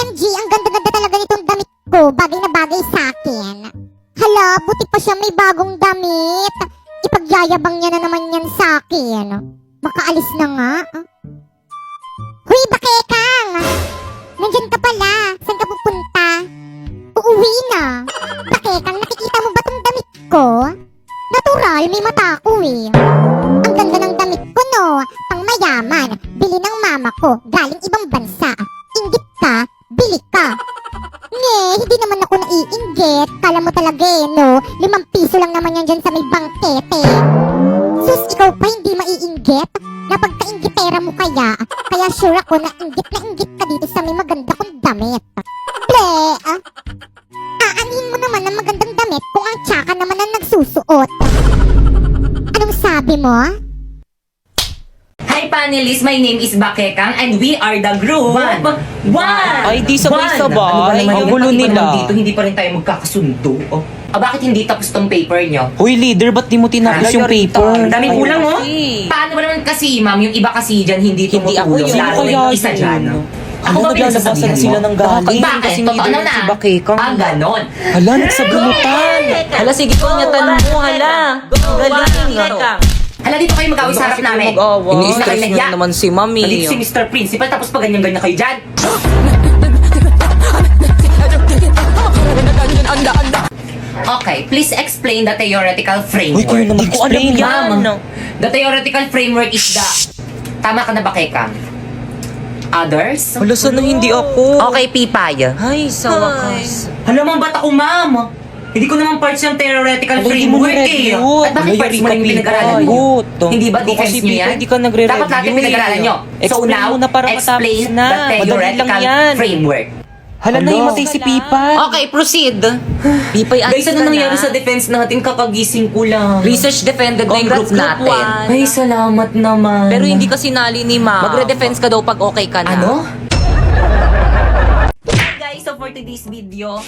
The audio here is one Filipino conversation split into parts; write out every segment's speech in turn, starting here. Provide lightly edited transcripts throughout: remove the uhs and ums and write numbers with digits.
OMG, ang ganda-ganda talaga nitong damit ko. Bagay na bagay sa akin. Hala, buti pa siya may bagong damit. Ipagyayabang niya na naman yan sa akin. Makaalis na nga. Huy, Bakekang! Nandyan ka pala. Saan ka pupunta? Uuwi na. Bakekang, nakikita mo ba tong damit ko? Natural, may mata ako eh. Ang ganda ng damit ko no. Pang mayaman. Bili ng mama ko. Galing ibang bansa. Inggit ka, bili ka. Hindi naman ako naiinggit. Kala mo talaga eh, no? 5 piso lang naman yan dyan sa may bangkete. Sus, ikaw pa hindi maiinggit? Napagkainggitera mo kaya? Kaya sure ako na inggit ka dito sa may maganda kong damit. Ple, aanin mo naman ang magandang damit kung ang tsaka naman ang nagsusuot. Anong sabi mo? Hi panelists, my name is Bakekang and we are the group. One! Ay, di sabay-sabay. Ano ba naman Ang yun? gulo Pati ba nila. naman dito, hindi pa rin tayo magkakasundo. Oh. Bakit hindi tapos tong paper nyo? Hoy, leader, ba't di mo tinapos yung paper? Ang daming Ay, kulang, oh. kasi. Paano ba naman kasi, ma'am, yung iba kasi dyan hindi Hindi ako tumutulong. yun. Lalo na Kaya yung isa yun. dyan. Ano, ba naglalabasan pinagsasabihan sila mo? ng galing? Bakit? Kasi Totoo leader na. si Bakekang. Ganon. Hala, nagsabunutan. Hala, sige ko nyatan mo, hala. Galing. Hala, dito kayo mag-away sa harap namin. Ini-stress nyo na naman si Mami. Nandito si Mr. Principal, tapos pa ganyan-ganyan kayo dyan. Okay, please explain the theoretical framework. Hoy, kayo na mag-explain. Ma'am, the theoretical framework is the... Tama ka na ba, Keka? Others? Hala, sana hindi ako. Okay, Pipay. Ay, sa wakas. Hala, ma'am, ba't ako, ma'am? Hindi ko naman parts yung theoretical Hindi mo framework eh. na-review. At bakit Wala, parts yari mo ka, yung Pipay. pinag-aralan nyo? Guto. Hindi ba Ikaw defense kasi, nyo Pipay, yan? hindi ka nagre-review Dapat lahat yung pinag-aralan nyo. So Explain now, mo na para matapos explain na. the Madali lang theoretical yan. framework. Hala, naimatay si Pipay. Okay, proceed. Pipay, Guys, ano nangyari sa defense natin? Kakagising ko lang. Research defended na yung group Congrats, group natin. Ay, salamat naman. Pero hindi kasi nali ni Ma. Magre-defense ka daw pag okay ka na. Ano? Guys, so for today's video,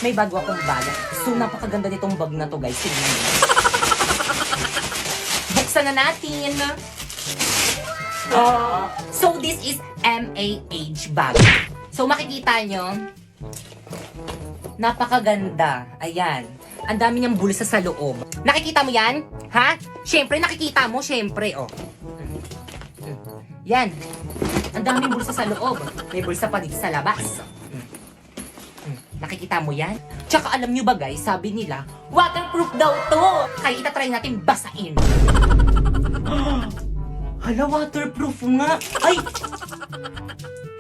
may bago akong bag. So, napakaganda nitong bag na to, guys. Tingnan mo. Buksan na natin. So, this is MAH bag. So, makikita nyo, napakaganda. Ayan. Ang dami niyang bulsa sa loob. Nakikita mo yan? Ha? Siyempre, nakikita mo. Siyempre, oh. Yan. Ang daming bulsa sa loob. May bulsa pa dito sa labas. Nakikita mo yan? Tsaka alam nyo ba guys, sabi nila, waterproof daw to! Kaya itatry natin basain. Hala, waterproof nga! Ay!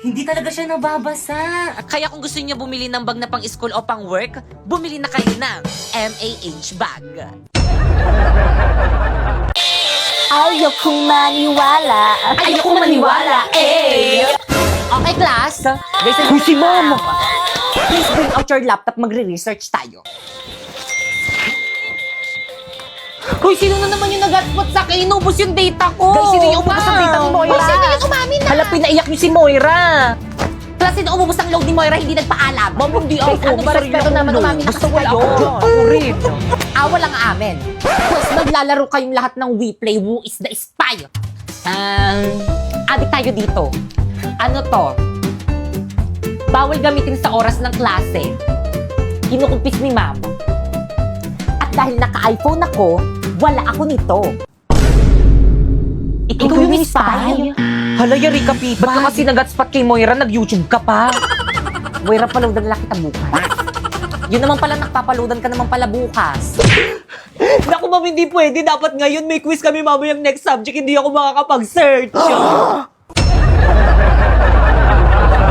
Hindi talaga siya nababasa. Kaya kung gusto niyo bumili ng bag na pang school o pang work, bumili na kayo ng MAH bag. Ayokong maniwala. Ayokong maniwala, eh! Okay, class. Uy, si Mama. Please bring out your laptop, magre-research tayo. Hoy, sino na naman yung nag-hotspot sa akin? Inubos yung data ko! Guys, sino yung umubos ang data ni Moira? Hoy, sino yung umamin na? Hala, pinaiyak niyo si Moira. Plus, sino umubos ang load ni Moira, hindi nagpaalam? Ma'am, hindi Guys, ako. ano ba respeto naman umamin na Gusto kasi ko kayo? yun. Ako rin. Walang amin. Plus, maglalaro kayong lahat ng We Play Who is the Spy. Adik tayo dito. Ano to? Bawal gamitin sa oras ng klase. Kinukumpis ni ma'am. At dahil naka-iPhone ako, wala ako nito. Ikaw yung spy? Hala, yari ka, Pipay. Ba't ka kasi nag-hotspot kay Moira, nag-YouTube ka pa? Moira, paloadan lang kita bukas. Yun naman pala, nakapapaloadan ka naman pala bukas. Naku, ma'am, hindi pwede. Dapat ngayon may quiz kami mamayang next subject. Hindi ako makakapag-search.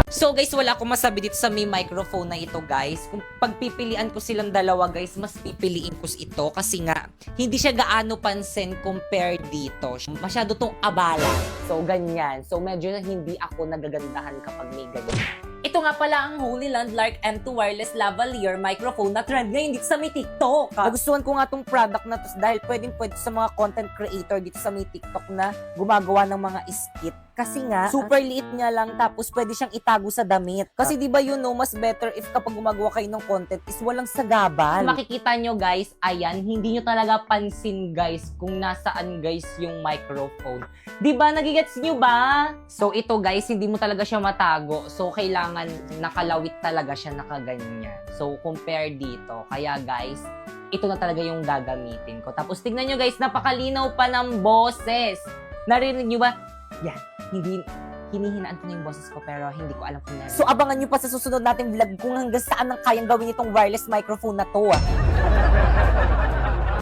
So guys, wala akong masabi dito sa may microphone na ito guys. Kung pagpipilian ko silang dalawa guys, mas pipiliin ko ito kasi nga hindi siya gaano pansin compare dito. Masyado tong abala. So ganyan. So medyo na hindi ako nagagandahan kapag may ganyan. Ito nga pala ang Holy Landmark M2 Wireless Lavalier microphone na trend ngayon dito sa may TikTok. Nagustuhan ko nga tong product na to dahil pwede sa mga content creator dito sa may TikTok na gumagawa ng mga skit. Kasi nga, super liit niya lang tapos pwede siyang itago sa damit. Kasi di ba mas better if kapag gumagawa kayo ng content is walang sagabal. Makikita nyo guys, ayan, hindi nyo talaga pansin guys kung nasaan guys yung microphone. Di ba? Nagigets nyo ba? So ito guys, hindi mo talaga siya matago. So kailangan nakalawit talaga siya nakaganyan. So compare dito. Kaya guys, ito na talaga yung gagamitin ko. Tapos tignan nyo guys, napakalinaw pa ng boses. Narinig nyo ba? Yan, hindi, hinihinaan ko na yung boses ko pero hindi ko alam kung narinig. So abangan nyo pa sa susunod nating vlog kung hanggang saan ang kayang gawin itong wireless microphone na to.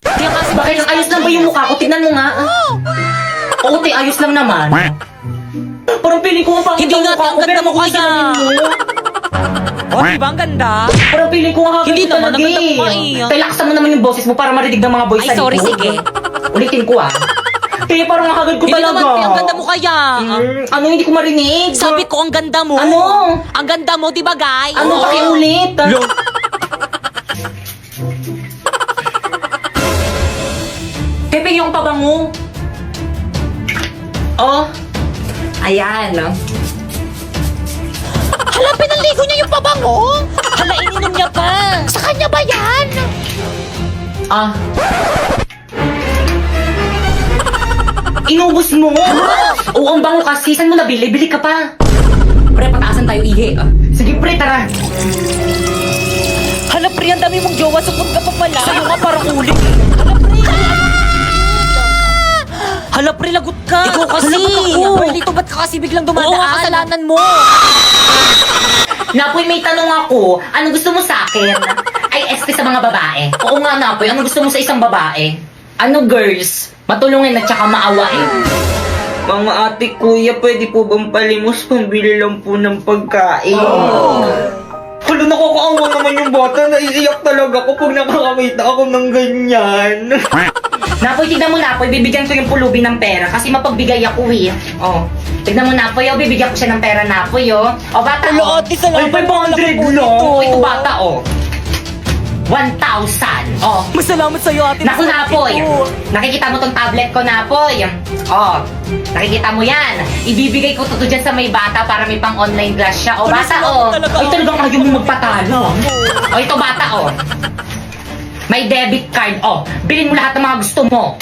Kaya kasi bakit ayos lang ba yung mukha ko? Tignan mo nga. Oo, te, ayos lang naman. Parang feeling ko ang pangit ang mukha ko. Pero mukha siya. Oh, di ba ang ganda? Parang feeling ko ang Hindi hagit naman, talaga ang ganda mo nga eh. Tay, lakasan mo naman yung boses mo para marinig ng mga boys Ay, sa sorry, likod. sige. Ulitin ko ah. Te, parang ang hagad ko Hindi talaga. naman, ang ganda mo kaya. Ano, hindi ko marinig? Sabi ko, ang ganda mo. Ano? Ang ganda mo, di ba guys? Ano, pakiulit? Pepe, yung pabango. Oh. Ayan. Hala, pinaligo niya yung pabango? Hala, ininom niya pa. Sa kanya ba yan? Ah. Inubos mo? Oo, ang bango kasi. Saan mo nabili? Bili ka pa. Pre, pataasan tayo, ihi. Sige, pre, tara. Hala, pre, ang dami mong jowa. Supot ka pa pala. Sa'yo nga parang ulit. Hala, pre, lagot ka. Ikaw kasi. Well, dito ba't ka kasi biglang dumadaan? Oo, kasalanan mo. Napoy, may tanong ako. Ano gusto mo sa akin? Ay, este sa mga babae. Oo nga, Napoy. Ano gusto mo sa isang babae? Ano, girls? Matulungin at saka maawain. Mga ate, kuya, pwede po bang palimos pambili lang po ng pagkain? Hala, nakakaawa naman yung bata. Naiiyak talaga ako pag nakakakita ako ng ganyan. Napoy, tignan mo, Napoy. Bibigyan ko yung pulubi ng pera kasi mapagbigay ako eh. Oh. Tignan mo, Napoy. Oh, bibigyan ko siya ng pera, Napoy. Oh, oh bata. Hala, Oh. ate, salamat. Ay, 500 lang. Ito, bata, oh. 1,000. Oh. Masalamat sa'yo, ate. Naku, Napoy. Nakikita mo tong tablet ko, Napoy. Oh, nakikita mo yan. Ibibigay ko to dyan sa may bata para may pang online class siya. Oh, bata, oh. Ay, talagang ayaw mo magpatalo. Oh, ito, bata, oh. May debit card, oh. Bilhin mo lahat ng mga gusto mo.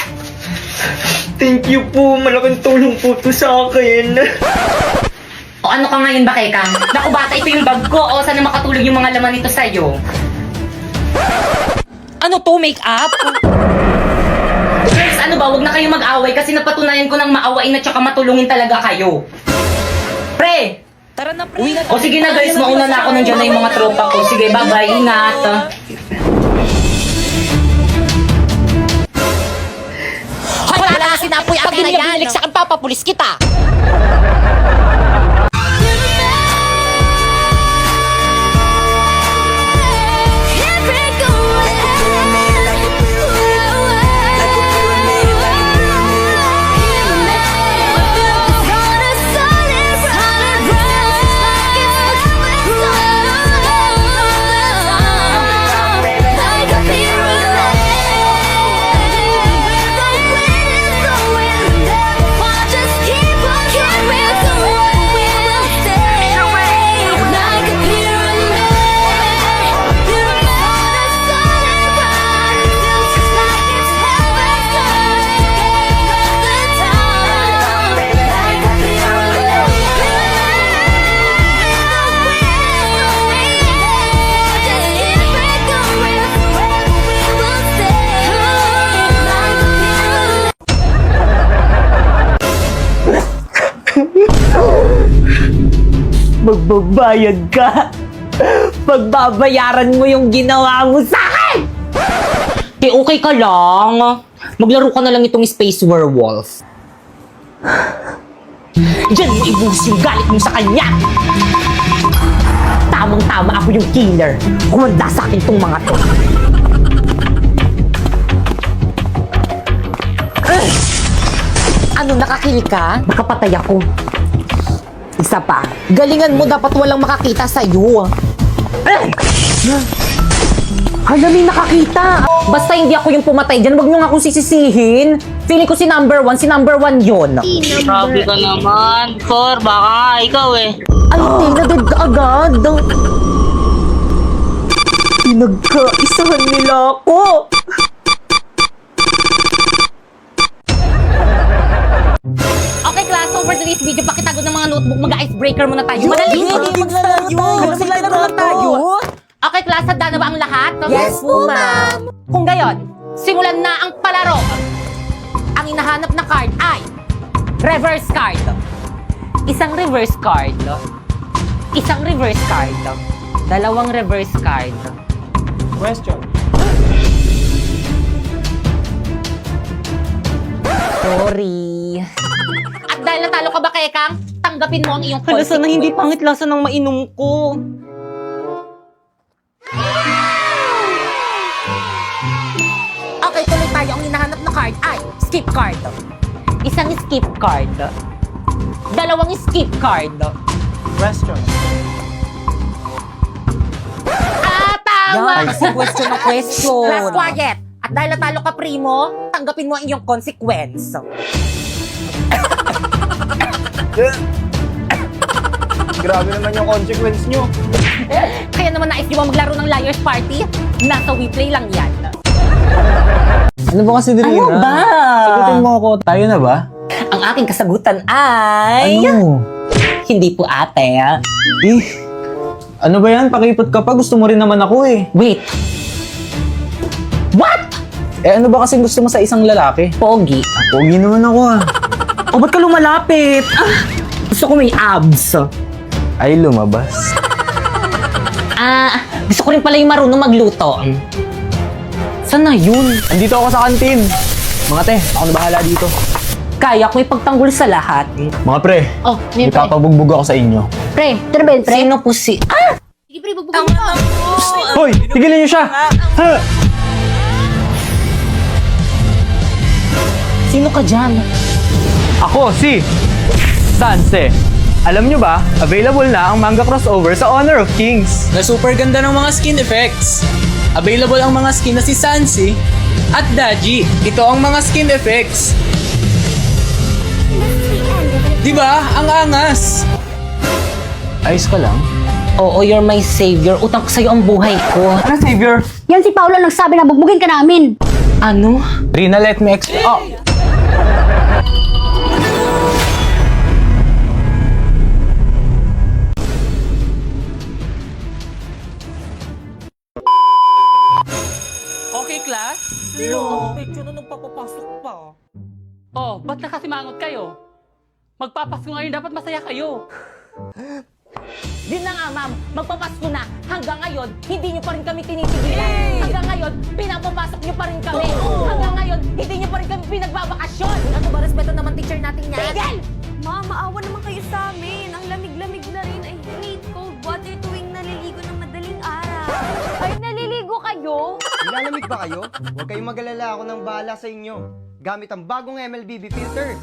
Thank you po. Malaking tulong po to sa akin. O ano ka ngayon ba, Keka? Naku, bata, ito yung bag ko. O, sana makatulog yung mga laman nito sa'yo. Ano to, make-up? Girls, ano ba? Huwag na kayo mag-away kasi napatunayan ko ng maawain at saka matulungin talaga kayo. Pre! Tara na, pre. O sige na guys, mauna na ako, nandiyan na yung mga tropa ko. Sige, bye-bye, ingat. Hoy, wala na sinapoy akin na yan. Pag sa akin, papapulis kita. Magbabayad ka. Pagbabayaran mo yung ginawa mo sa akin. Okay ka lang. Maglaro ka na lang itong Space Werewolf. Diyan mo ibuhos yung galit mo sa kanya. Tamang-tama ako yung killer. Kumanda sa akin tong mga to. Ano, nakakil ka? Nakapatay ako. Isa pa. Galingan mo, dapat walang makakita sa'yo. Hala, may nakakita. Basta hindi ako yung pumatay dyan, wag nyo nga akong sisisihin. Feeling ko si number one yun. Grabe ka naman. Por, baka nga ikaw eh. Ay, tinagad ka agad. Pinagkaisahan nila ako. Okay, class, so for today's video, pakitago ng mga notebook, mag-icebreaker muna tayo. Madali! Maglaro tayo! Okay, class, handa na ba ang lahat? Yes po, ma'am. Kung gayon, simulan na ang palaro. Ang hinahanap na card ay reverse card. Isang reverse card. Isang reverse card. Dalawang reverse card. Question. Sorry. At dahil natalo ka ba, Kekang, tanggapin mo ang iyong Hala, consequence. sana hindi pangit lasa ng mainom ko. Okay, tuloy tayo. Ang hinahanap na card ay skip card. Isang skip card. Dalawang skip card. Question. Tama! Yan, kasi question na question. Last quiet. At dahil natalo ka, Primo, tanggapin mo ang iyong consequence. Grabe naman yung consequence nyo. Kaya naman nais nyo ba maglaro ng Liar's Party? Nasa WePlay lang yan. Ano ba kasi, Drina? Ano ba? Sagutin mo ako. Tayo na ba? Ang aking kasagutan ay... Ano? Hindi po ate. Eh, ano ba yan? Pakipot ka pa. Gusto mo rin naman ako eh. Wait. What? Eh, ano ba kasi gusto mo sa isang lalaki? Pogi. Pogi naman ako ah. O, ba't ka lumalapit? Gusto ko may abs. Ay, lumabas. Gusto ko rin pala yung marunong magluto. Saan na yun? Andito ako sa kantin. Mga te, ako na bahala dito. Kaya ko ipagtanggol sa lahat. Mga pre, Oh, may pre. ipapabugbog ako sa inyo. Pre, Terbel, pre. Sino po si... Sige, pre, bugbugin mo. Hoy, tigilin niyo siya! Ha! Sino ka dyan? Ako si Sanse. Alam nyo ba, available na ang manga crossover sa Honor of Kings. Na super ganda ng mga skin effects. Available ang mga skin na si Sansi at Daji. Ito ang mga skin effects. Diba? Ang angas. Ayos ka lang? Oo, you're my savior. Utang ko sa'yo ang buhay ko. Ano, Savior? Yan si Paolo nagsabi na bugbugin ka namin. Ano? Rina, let me explain. Oh! Okay, class? Medyo na nung papapasok pa. Oh, ba't nakasimangot kayo? Magpapasko ngayon, dapat masaya kayo. Din na nga, ma'am. Magpapasko na. Hanggang ngayon, hindi niyo pa rin kami tinitigilan. Hanggang ngayon, pinapapasok niyo pa rin kami. Hanggang ngayon, hindi niyo pa rin kami pinagbabakasyon. Ano ba, respeto naman teacher natin yan? Tigil! Ma, maawa naman kayo sa amin. Ang lamig-lamig na rin. I hate cold water tuwing naliligo ng madaling araw. Ay, naliligo kayo? Nilalamig ba kayo? Huwag kayong mag-alala, ako nang bahala sa inyo. Gamit ang bagong MLBB filter.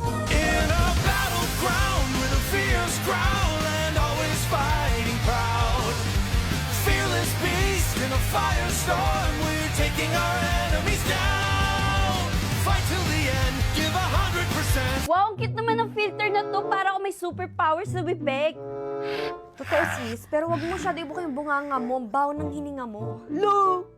Wow, ang cute naman ng filter na to. Para ako may superpowers na bibig. Totoo sis, pero wag mo masyado ibuka yung bunganga mo. Ang baho ng hininga mo. Lo!